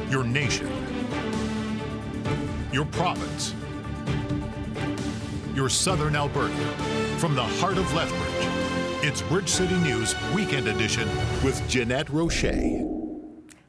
your nation, your province, your southern Alberta. From the heart of Lethbridge, it's Bridge City News Weekend Edition with Jeanette Roche.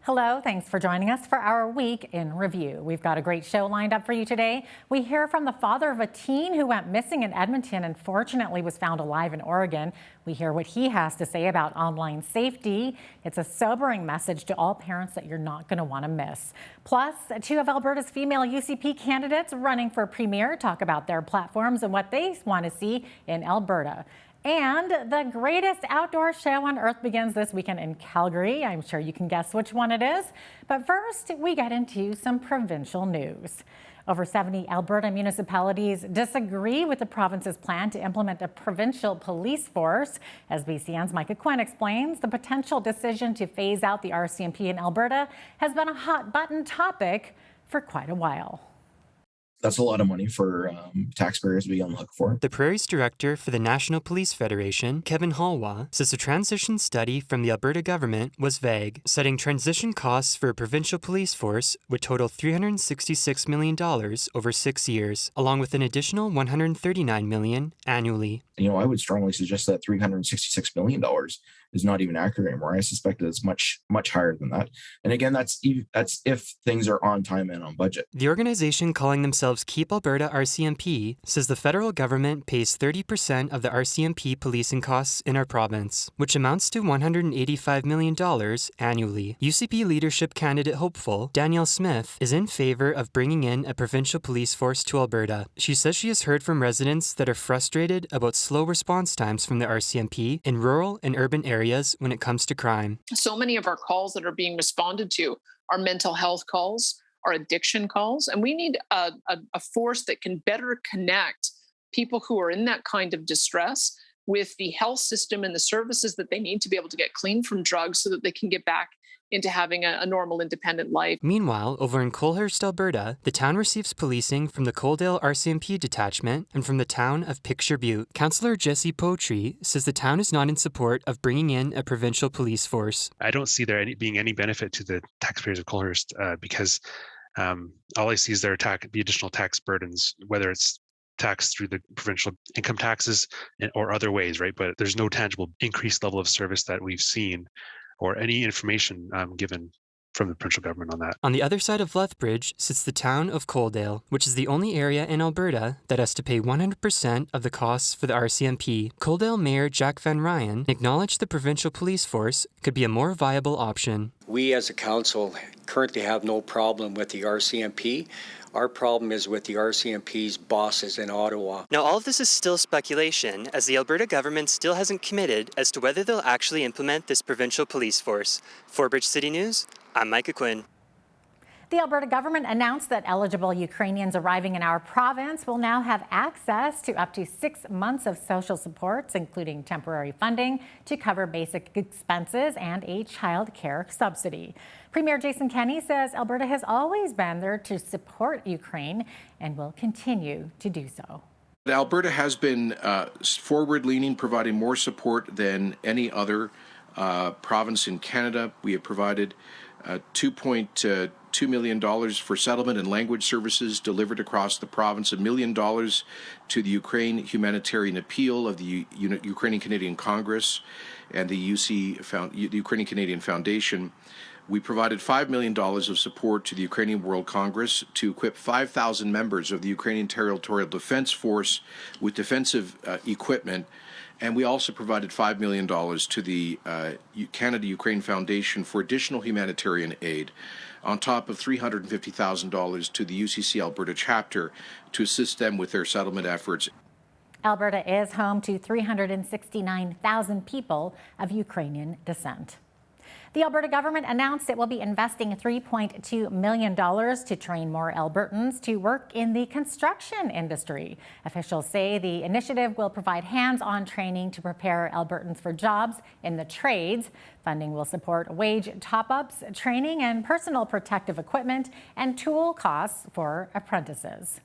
Hello, thanks for joining us for our Week in Review. We've got a great show lined up for you today. We hear from the father of a teen who went missing in Edmonton and fortunately was found alive in Oregon. We hear what he has to say about online safety. It's a sobering message to all parents that you're not going to want to miss. Plus, two of Alberta's female UCP candidates running for premier talk about their platforms and what they want to see in Alberta. And the greatest outdoor show on earth begins this weekend in Calgary. I'm sure you can guess which one it is. But first, we get into some provincial news. Over 70 Alberta municipalities disagree with the province's plan to implement a provincial police force. As BCN's Micah Quinn explains, the potential decision to phase out the RCMP in Alberta has been a hot-button topic for quite a while. That's a lot of money for taxpayers to be on the hook for. The Prairie's director for the National Police Federation, Kevin Halwa, says the transition study from the Alberta government was vague, citing transition costs for a provincial police force would total $366 million over 6 years, along with an additional $139 million annually. I would strongly suggest that $366 million is not even accurate anymore. I suspect that it's much, much higher than that. And again, that's if things are on time and on budget. The organization calling themselves Keep Alberta RCMP says the federal government pays 30% of the RCMP policing costs in our province, which amounts to $185 million annually. UCP Leadership candidate hopeful Danielle Smith is in favor of bringing in a provincial police force to Alberta. She says she has heard from residents that are frustrated about slow response times from the RCMP in rural and urban areas when it comes to crime. So many of our calls that are being responded to are mental health calls, are addiction calls, and we need a force that can better connect people who are in that kind of distress with the health system and the services that they need to be able to get clean from drugs so that they can get back into having a normal, independent life. Meanwhile, over in Colehurst, Alberta, the town receives policing from the Coaldale RCMP detachment and from the town of Picture Butte. Councillor Jesse Potry says the town is not in support of bringing in a provincial police force. I don't see there being any benefit to the taxpayers of Colehurst because all I see is the additional tax burdens, whether it's tax through the provincial income taxes or other ways, right? But there's no tangible increased level of service that we've seen or any information given from the provincial government on that. On the other side of Lethbridge sits the town of Coaldale, which is the only area in Alberta that has to pay 100% of the costs for the RCMP. Coaldale Mayor Jack Van Ryan acknowledged the provincial police force could be a more viable option. We as a council currently have no problem with the RCMP. Our problem is with the RCMP's bosses in Ottawa. Now, all of this is still speculation, as the Alberta government still hasn't committed as to whether they'll actually implement this provincial police force. For Bridge City News, I'm Micah Quinn. The Alberta government announced that eligible Ukrainians arriving in our province will now have access to up to 6 months of social supports, including temporary funding to cover basic expenses and a child care subsidy. Premier Jason Kenney says Alberta has always been there to support Ukraine and will continue to do so. Alberta has been forward-leaning, providing more support than any other province in Canada. We have provided $2.2 million for settlement and language services delivered across the province, $1 million to the Ukraine Humanitarian Appeal of the Ukrainian Canadian Congress and the Ukrainian Canadian Foundation. We provided $5 million of support to the Ukrainian World Congress to equip 5,000 members of the Ukrainian Territorial Defense Force with defensive equipment. And we also provided $5 million to the Canada-Ukraine Foundation for additional humanitarian aid, on top of $350,000 to the UCC Alberta chapter to assist them with their settlement efforts. Alberta is home to 369,000 people of Ukrainian descent. The Alberta government announced it will be investing $3.2 million to train more Albertans to work in the construction industry. Officials say the initiative will provide hands-on training to prepare Albertans for jobs in the trades. Funding will support wage top-ups, training and personal protective equipment, and tool costs for apprentices.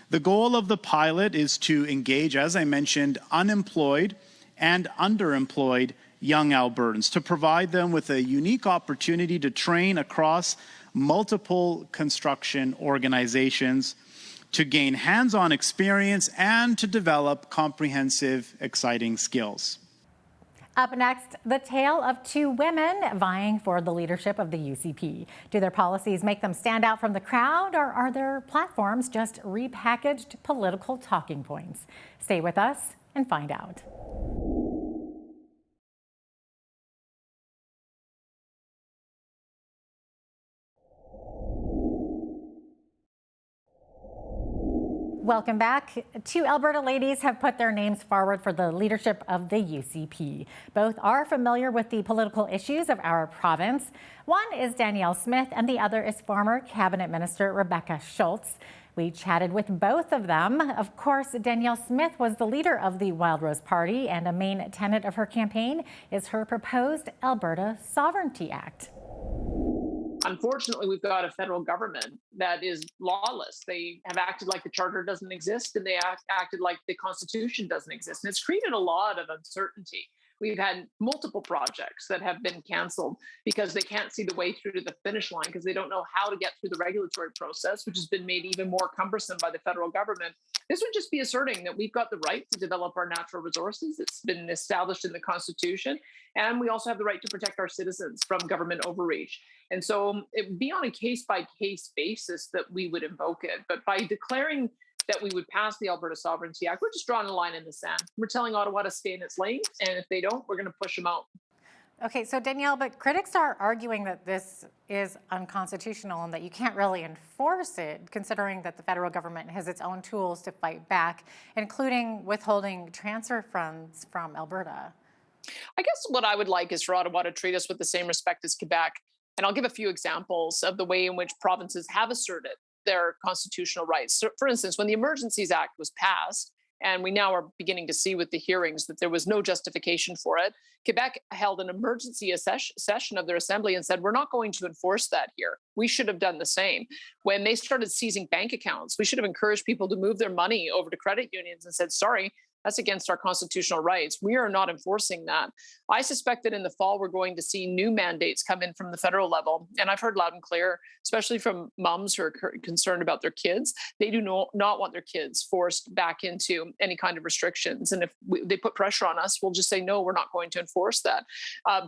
The goal of the pilot is to engage, as I mentioned, unemployed and underemployed young Albertans, to provide them with a unique opportunity to train across multiple construction organizations, to gain hands-on experience and to develop comprehensive, exciting skills. Up next, the tale of two women vying for the leadership of the UCP. Do their policies make them stand out from the crowd, or are their platforms just repackaged political talking points? Stay with us and find out. Welcome back. Two Alberta ladies have put their names forward for the leadership of the UCP. Both are familiar with the political issues of our province. One is Danielle Smith and the other is former Cabinet Minister Rebecca Schultz. We chatted with both of them. Of course, Danielle Smith was the leader of the Wildrose Party, and a main tenet of her campaign is her proposed Alberta Sovereignty Act. Unfortunately, we've got a federal government that is lawless. They have acted like the charter doesn't exist, and they acted like the Constitution doesn't exist. And it's created a lot of uncertainty. We've had multiple projects that have been canceled because they can't see the way through to the finish line because they don't know how to get through the regulatory process, which has been made even more cumbersome by the federal government. This would just be asserting that we've got the right to develop our natural resources. It's been established in the Constitution. And we also have the right to protect our citizens from government overreach. And so it would be on a case-by-case basis that we would invoke it. But by declaring that we would pass the Alberta Sovereignty Act, we're just drawing a line in the sand. We're telling Ottawa to stay in its lane, and if they don't, we're going to push them out. Okay, so Danielle, but critics are arguing that this is unconstitutional and that you can't really enforce it, considering that the federal government has its own tools to fight back, including withholding transfer funds from Alberta. I guess what I would like is for Ottawa to treat us with the same respect as Quebec. And I'll give a few examples of the way in which provinces have asserted their constitutional rights. So, for instance, when the Emergencies Act was passed, and we now are beginning to see with the hearings that there was no justification for it, Quebec held an emergency session of their assembly and said, we're not going to enforce that here. We should have done the same. When they started seizing bank accounts, we should have encouraged people to move their money over to credit unions and said, sorry, that's against our constitutional rights. We are not enforcing that. I suspect that in the fall, we're going to see new mandates come in from the federal level. And I've heard loud and clear, especially from moms who are concerned about their kids. They do not want their kids forced back into any kind of restrictions. And if they put pressure on us, we'll just say, no, we're not going to enforce that.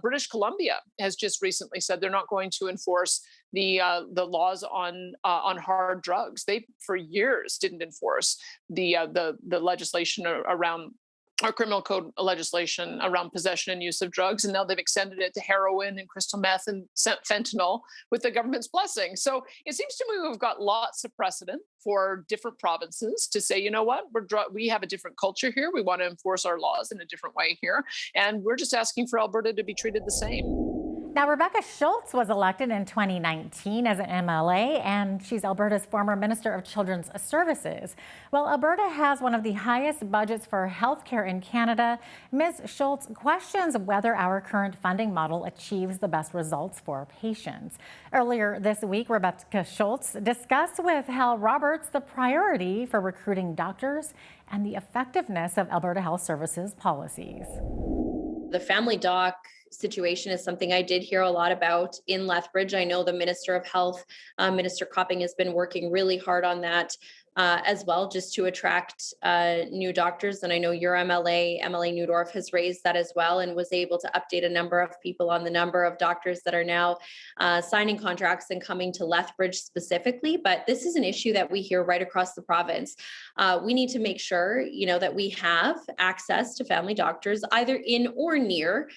British Columbia has just recently said they're not going to enforce the laws on hard drugs. They, for years, didn't enforce the legislation around our criminal code legislation around possession and use of drugs, and now they've extended it to heroin and crystal meth and fentanyl with the government's blessing. So it seems to me we've got lots of precedent for different provinces to say, you know what, we have a different culture here. We want to enforce our laws in a different way here, and we're just asking for Alberta to be treated the same. Now, Rebecca Schultz was elected in 2019 as an MLA, and she's Alberta's former Minister of Children's Services. Well, Alberta has one of the highest budgets for healthcare in Canada. Ms. Schultz questions whether our current funding model achieves the best results for patients. Earlier this week, Rebecca Schultz discussed with Hal Roberts the priority for recruiting doctors and the effectiveness of Alberta Health Services policies. The family doc situation is something I did hear a lot about in Lethbridge. I know the Minister of Health, Minister Copping, has been working really hard on that as well, just to attract new doctors. And I know your MLA Newdorf, has raised that as well and was able to update a number of people on the number of doctors that are now signing contracts and coming to Lethbridge specifically. But this is an issue that we hear right across the province. We need to make sure, that we have access to family doctors either in or near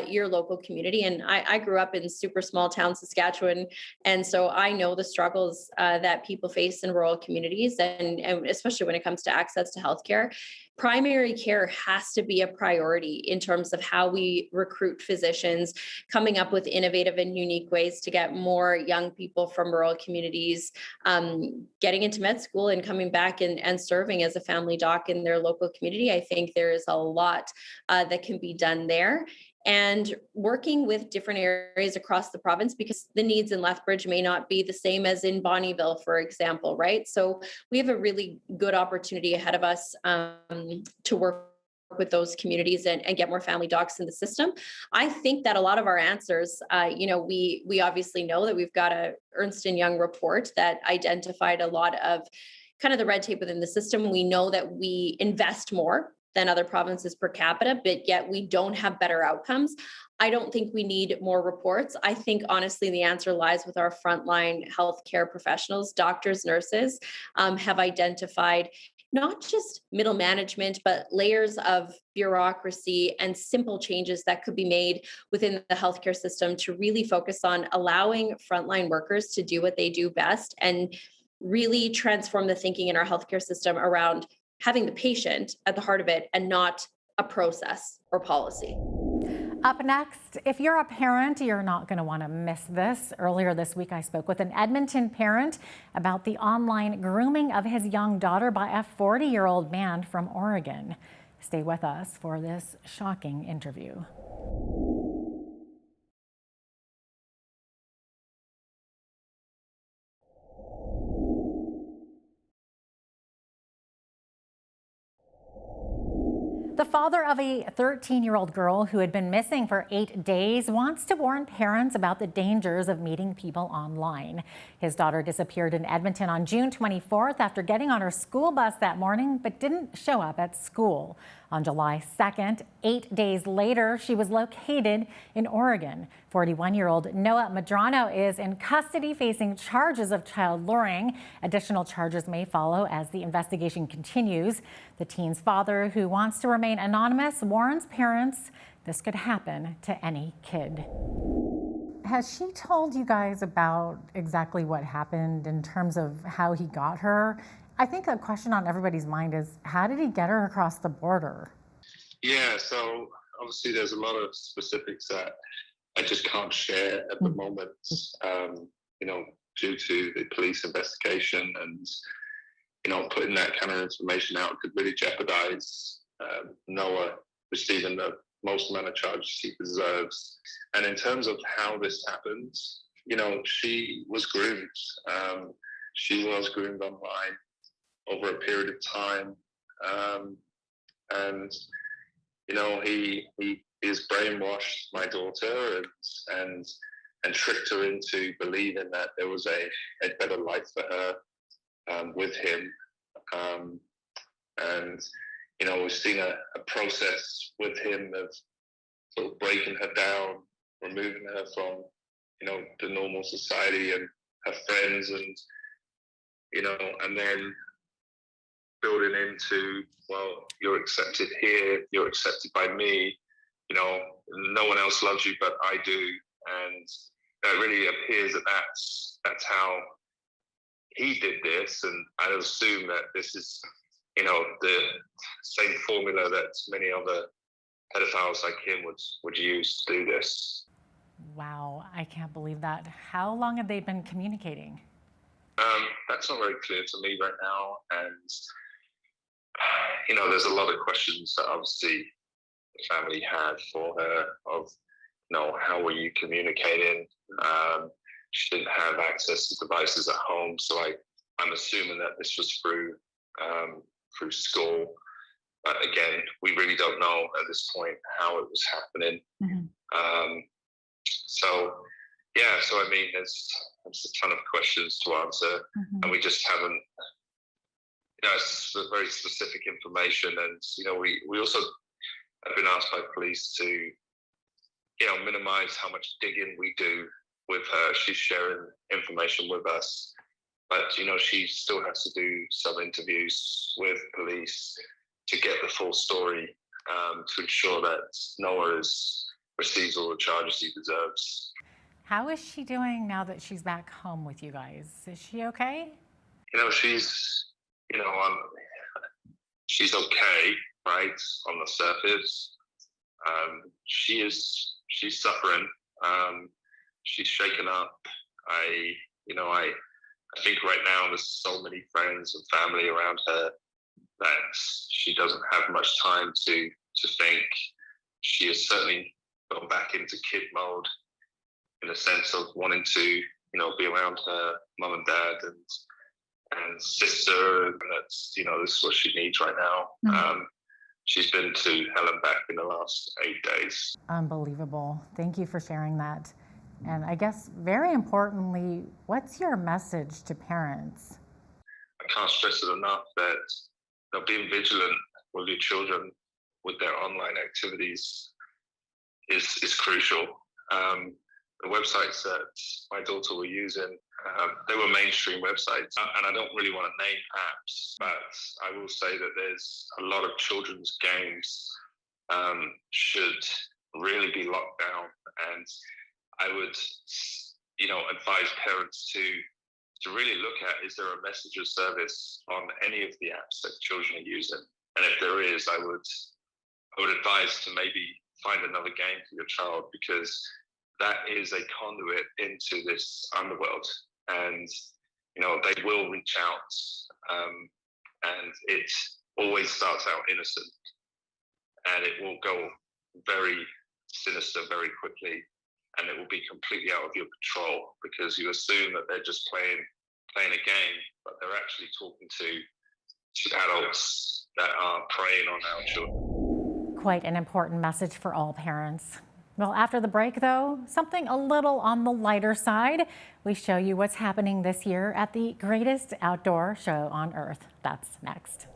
your local community. And I grew up in super small town Saskatchewan, and so I know the struggles that people face in rural communities, and especially when it comes to access to healthcare. Primary care has to be a priority in terms of how we recruit physicians, coming up with innovative and unique ways to get more young people from rural communities getting into med school and coming back and serving as a family doc in their local community. I think there is a lot that can be done there. And working with different areas across the province, because the needs in Lethbridge may not be the same as in Bonnyville, for example, right? So we have a really good opportunity ahead of us to work with those communities and get more family docs in the system. I think that a lot of our answers, we obviously know that we've got a Ernst & Young report that identified a lot of kind of the red tape within the system. We know that we invest more than other provinces per capita, but yet we don't have better outcomes. I don't think we need more reports. I think honestly, the answer lies with our frontline healthcare professionals, doctors, nurses, have identified not just middle management, but layers of bureaucracy and simple changes that could be made within the healthcare system to really focus on allowing frontline workers to do what they do best and really transform the thinking in our healthcare system around having the patient at the heart of it and not a process or policy. Up next, if you're a parent, you're not going to want to miss this. Earlier this week, I spoke with an Edmonton parent about the online grooming of his young daughter by a 40-year-old man from Oregon. Stay with us for this shocking interview. The father of a 13-year-old girl who had been missing for 8 days wants to warn parents about the dangers of meeting people online. His daughter disappeared in Edmonton on June 24th after getting on her school bus that morning, but didn't show up at school. On July 2nd, 8 days later, she was located in Oregon. 41-year-old Noah Medrano is in custody facing charges of child luring. Additional charges may follow as the investigation continues. The teen's father, who wants to remain anonymous, warns parents this could happen to any kid. Has she told you guys about exactly what happened in terms of how he got her? I think a question on everybody's mind is, how did he get her across the border? Yeah, so obviously there's a lot of specifics that I just can't share at the moment, due to the police investigation, and, putting that kind of information out could really jeopardize Noah receiving the most amount of charges he deserves. And in terms of how this happened, she was groomed. She was groomed online over a period of time. He is brainwashed my daughter and tricked her into believing that there was a better life for her with him. We've seen a process with him of sort of breaking her down, removing her from, the normal society and her friends, and then building into, well, you're accepted here, you're accepted by me, no one else loves you but I do. And that really appears that that's how he did this. And I'd assume that this is, the same formula that many other pedophiles like him would use to do this. Wow, I can't believe that. How long have they been communicating? That's not very clear to me right now. And there's a lot of questions that obviously the family had for her of, how were you communicating? She didn't have access to devices at home. So I'm assuming that this was through school. But again, we really don't know at this point how it was happening. Mm-hmm. There's a ton of questions to answer. Mm-hmm. And we just haven't, it's very specific information. And, we also have been asked by police to, minimize how much digging we do with her. She's sharing information with us, but, she still has to do some interviews with police to get the full story, to ensure that Noah receives all the charges he deserves. How is she doing now that she's back home with you guys? Is she okay? She's okay, right, on the surface. She's suffering. She's shaken up. I think right now there's so many friends and family around her that she doesn't have much time to think. She has certainly gone back into kid mode in the sense of wanting to, be around her mum and dad and sister. And that's, this is what she needs right now. Mm-hmm. she's been to hell and back in the last 8 days. Unbelievable. Thank you for sharing that. And I guess very importantly, what's your message to parents? I can't stress it enough that being vigilant with your children with their online activities is crucial. The websites that my daughter were using, they were mainstream websites, and I don't really want to name apps, but I will say that there's a lot of children's games should really be locked down, and I would, advise parents to really look at, is there a message or service on any of the apps that children are using? And if there is, I would advise to maybe find another game for your child, because that is a conduit into this underworld, and they will reach out, and it always starts out innocent, and it will go very sinister very quickly, and it will be completely out of your control, because you assume that they're just playing a game, but they're actually talking to adults that are preying on our children. Quite an important message for all parents. Well, after the break, though, something a little on the lighter side. We show you what's happening this year at the greatest outdoor show on earth. That's next.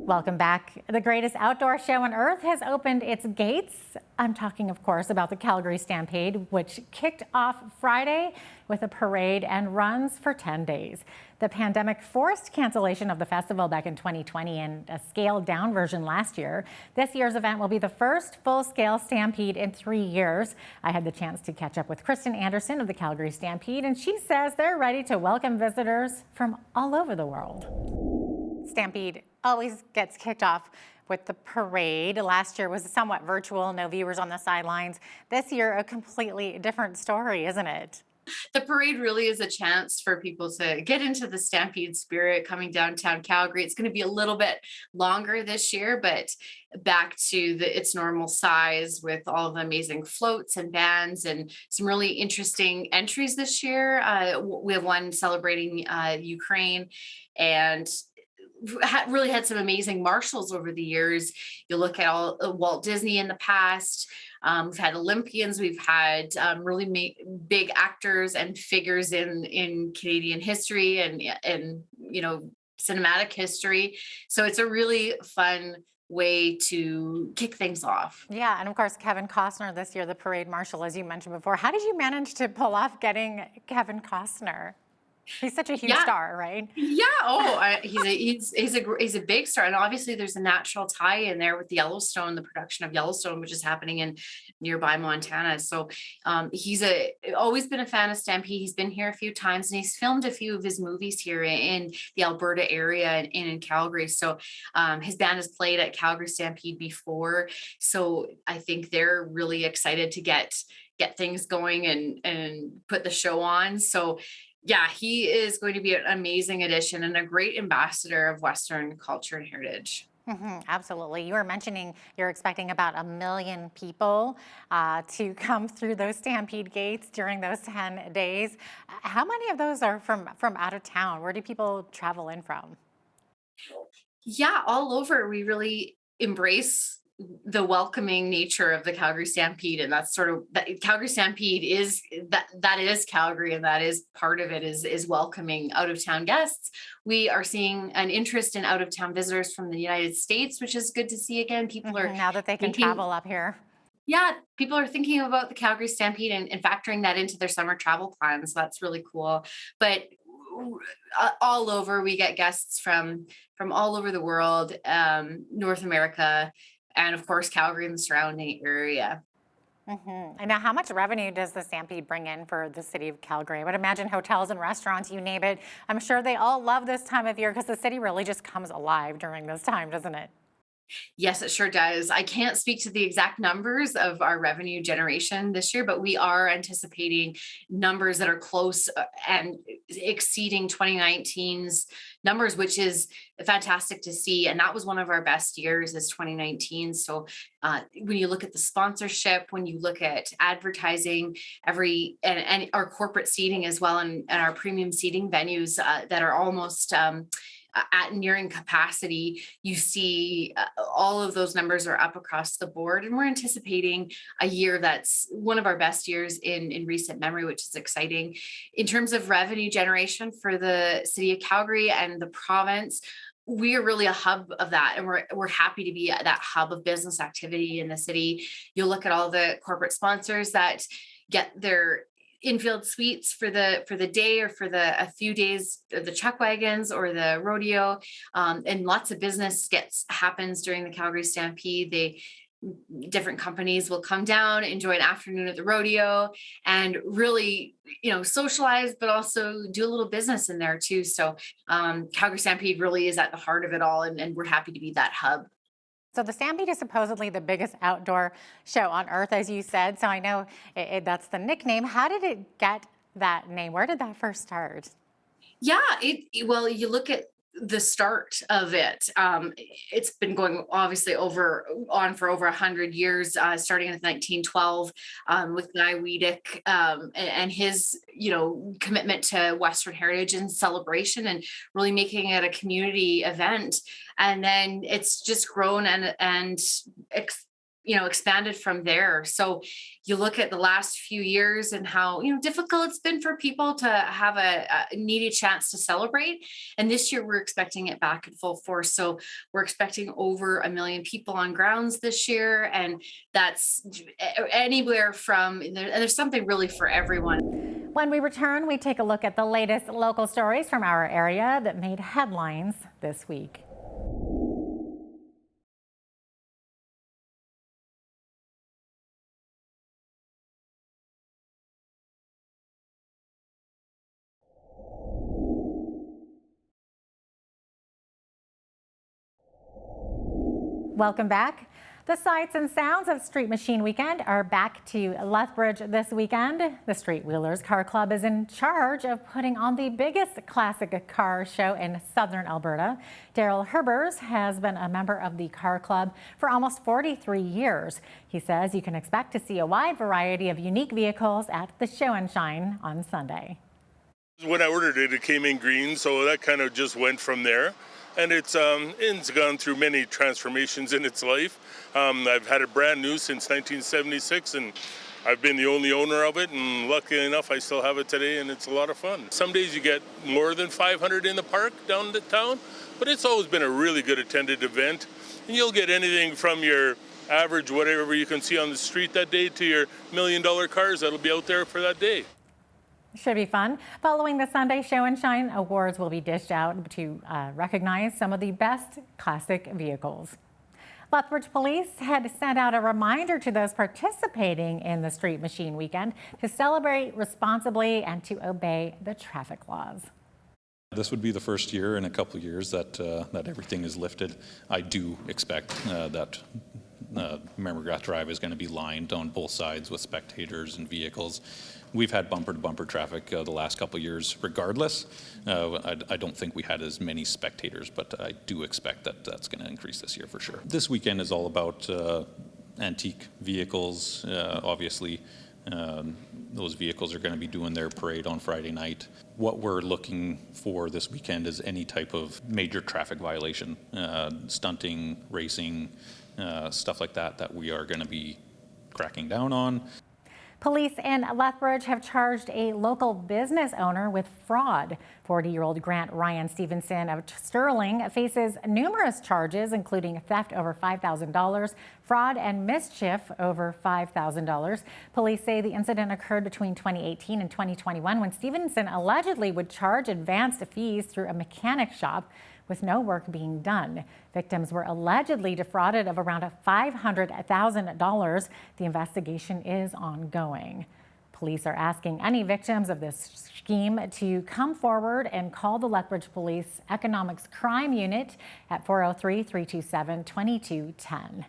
Welcome back. The greatest outdoor show on earth has opened its gates. I'm talking, of course, about the Calgary Stampede, which kicked off Friday with a parade and runs for 10 days. The pandemic forced cancellation of the festival back in 2020 and a scaled down version last year. This year's event will be the first full-scale Stampede in 3 years. I had the chance to catch up with Kristen Anderson of the Calgary Stampede, and she says they're ready to welcome visitors from all over the world. Stampede always gets kicked off with the parade. Last year was somewhat virtual, no viewers on the sidelines. This year, a completely different story, isn't it? The parade really is a chance for people to get into the Stampede spirit coming downtown Calgary. It's going to be a little bit longer this year, but back to its normal size with all of the amazing floats and bands and some really interesting entries this year. We have one celebrating Ukraine, and really had some amazing marshals over the years. You look at all Walt Disney in the past. We've had Olympians. We've had really big actors and figures in Canadian history and cinematic history. So it's a really fun way to kick things off. Yeah, and of course, Kevin Costner this year, the parade marshal, as you mentioned before. How did you manage to pull off getting Kevin Costner? He's such a huge star, right? Yeah. He's a big star, and obviously there's a natural tie in there with Yellowstone, the production of Yellowstone, which is happening in nearby Montana. So he's always been a fan of Stampede. He's been here a few times, and he's filmed a few of his movies here in the Alberta area and in Calgary. So his band has played at Calgary Stampede before. So I think they're really excited to get things going and put the show on. So yeah, he is going to be an amazing addition and a great ambassador of Western culture and heritage. Absolutely. You were mentioning you're expecting about 1 million people to come through those Stampede gates during those 10 days. How many of those are from out of town? Where do people travel in from? Yeah, all over. We really embrace the welcoming nature of the Calgary Stampede, and that's sort of that Calgary Stampede is that is Calgary, and that is part of it is welcoming out of town guests. We are seeing an interest in out of town visitors from the United States, which is good to see again. People are now that they can travel up here. Yeah, people are thinking about the Calgary Stampede and factoring that into their summer travel plans. That's really cool. But all over, we get guests from all over the world, North America, and of course, Calgary and the surrounding area. And now, how much revenue does the Stampede bring in for the city of Calgary? I would imagine hotels and restaurants, you name it. I'm sure they all love this time of year because the city really just comes alive during this time, doesn't it? Yes, it sure does. I can't speak to the exact numbers of our revenue generation this year, but we are anticipating numbers that are close and exceeding 2019's numbers, which is fantastic to see. And that was one of our best years, is 2019. So when you look at the sponsorship, when you look at advertising, and our corporate seating as well, and our premium seating venues that are almost at nearing capacity, you see all of those numbers are up across the board, and we're anticipating a year that's one of our best years in recent memory, which is exciting. In terms of revenue generation for the city of Calgary and the province, we are really a hub of that, and we're happy to be at that hub of business activity in the city. You'll look at all the corporate sponsors that get their infield suites for the day, or for a few days, the chuck wagons or the rodeo, and lots of business happens during the Calgary Stampede. Different companies will come down, enjoy an afternoon at the rodeo, and really, socialize, but also do a little business in there too. So Calgary Stampede really is at the heart of it all, and we're happy to be that hub. So the Stampede is supposedly the biggest outdoor show on earth, as you said. So I know that's the nickname. How did it get that name? Where did that first start? Yeah, well, you look at the start of it. It's been going obviously for over 100 years, starting in 1912 with Guy Wiedek and his, commitment to Western heritage and celebration, and really making it a community event. And then it's just grown and expanded from there. So you look at the last few years and how, difficult it's been for people to have a needed chance to celebrate. And this year we're expecting it back in full force. So we're expecting over 1 million people on grounds this year. And that's anywhere from, and there's something really for everyone. When we return, we take a look at the latest local stories from our area that made headlines this week. Welcome back. The sights and sounds of Street Machine Weekend are back to Lethbridge this weekend. The Street Wheelers Car Club is in charge of putting on the biggest classic car show in southern Alberta. Daryl Herbers has been a member of the car club for almost 43 years. He says you can expect to see a wide variety of unique vehicles at the show and shine on Sunday. When I ordered it, it came in green, so that kind of just went from there. And it's gone through many transformations in its life. I've had it brand new since 1976, and I've been the only owner of it, and luckily enough I still have it today, and it's a lot of fun. Some days you get more than 500 in the park down the town, but it's always been a really good attended event. And you'll get anything from your average whatever you can see on the street that day to your $1 million cars that'll be out there for that day. Should be fun. Following the Sunday Show and Shine, awards will be dished out to recognize some of the best classic vehicles. Lethbridge Police had sent out a reminder to those participating in the Street Machine Weekend to celebrate responsibly and to obey the traffic laws. This would be the first year in a couple of years that everything is lifted. I do expect that Memograth Drive is going to be lined on both sides with spectators and vehicles. We've had bumper-to-bumper traffic the last couple of years regardless. I don't think we had as many spectators, but I do expect that that's going to increase this year for sure. This weekend is all about antique vehicles. Obviously, those vehicles are going to be doing their parade on Friday night. What we're looking for this weekend is any type of major traffic violation, stunting, racing, stuff like that we are going to be cracking down on. Police in Lethbridge have charged a local business owner with fraud. 40-year-old Grant Ryan Stevenson of Sterling faces numerous charges, including theft over $5,000, fraud and mischief over $5,000. Police say the incident occurred between 2018 and 2021 when Stevenson allegedly would charge advanced fees through a mechanic shop with no work being done. Victims were allegedly defrauded of around $500,000. The investigation is ongoing. Police are asking any victims of this scheme to come forward and call the Lethbridge Police Economics Crime Unit at 403-327-2210.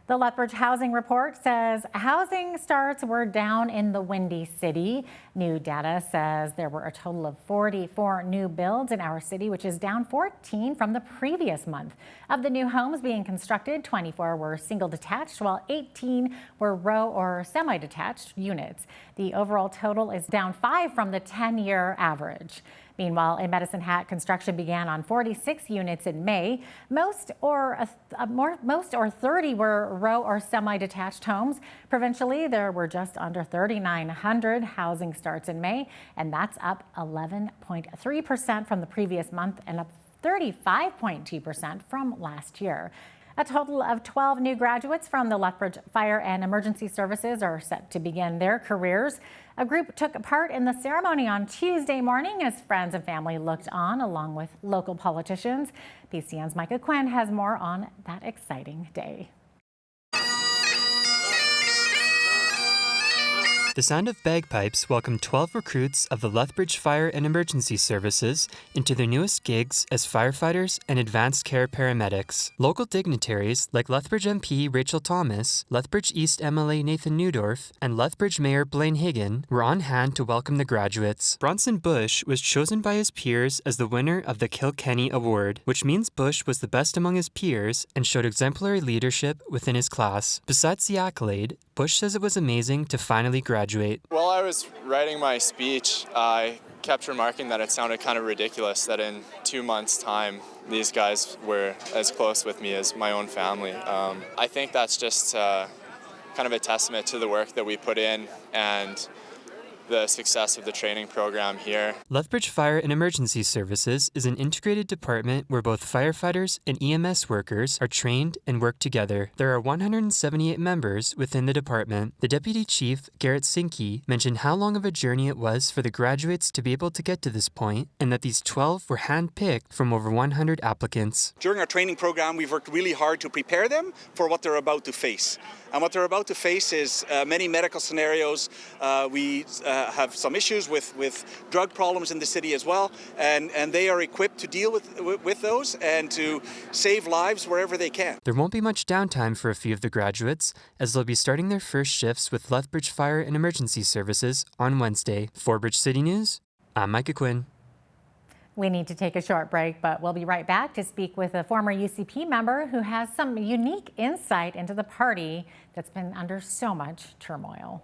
The Lethbridge Housing Report says housing starts were down in the Windy City. New data says there were a total of 44 new builds in our city, which is down 14 from the previous month. Of the new homes being constructed, 24 were single detached, while 18 were row or semi-detached units. The overall total is down 5 from the 10-year average. Meanwhile, in Medicine Hat, construction began on 46 units in May. Most or 30 were row or semi-detached homes. Provincially, there were just under 3,900 housing starts in May, and that's up 11.3% from the previous month and up 35.2% from last year. A total of 12 new graduates from the Lethbridge Fire and Emergency Services are set to begin their careers. A group took part in the ceremony on Tuesday morning as friends and family looked on, along with local politicians. PCN's Micah Quinn has more on that exciting day. The sound of bagpipes welcomed 12 recruits of the Lethbridge Fire and Emergency Services into their newest gigs as firefighters and advanced care paramedics. Local dignitaries like Lethbridge MP Rachel Thomas, Lethbridge East MLA Nathan Newdorf, and Lethbridge Mayor Blaine Higgin were on hand to welcome the graduates. Bronson Bush was chosen by his peers as the winner of the Kilkenny Award, which means Bush was the best among his peers and showed exemplary leadership within his class. Besides the accolade, Bush says it was amazing to finally graduate. While I was writing my speech, I kept remarking that it sounded kind of ridiculous that in 2 months' time, these guys were as close with me as my own family. I think that's just kind of a testament to the work that we put in and the success of the training program here. Lethbridge Fire and Emergency Services is an integrated department where both firefighters and EMS workers are trained and work together. There are 178 members within the department. The Deputy Chief, Garrett Sinke, mentioned how long of a journey it was for the graduates to be able to get to this point, and that these 12 were handpicked from over 100 applicants. During our training program, we've worked really hard to prepare them for what they're about to face. And what they're about to face is many medical scenarios. We have some issues with drug problems in the city as well, and they are equipped to deal with those and to save lives wherever they can. There won't be much downtime for a few of the graduates, as they'll be starting their first shifts with Lethbridge Fire and Emergency Services on Wednesday. For Bridge City News, I'm Micah Quinn. We need to take a short break, but we'll be right back to speak with a former UCP member who has some unique insight into the party that's been under so much turmoil.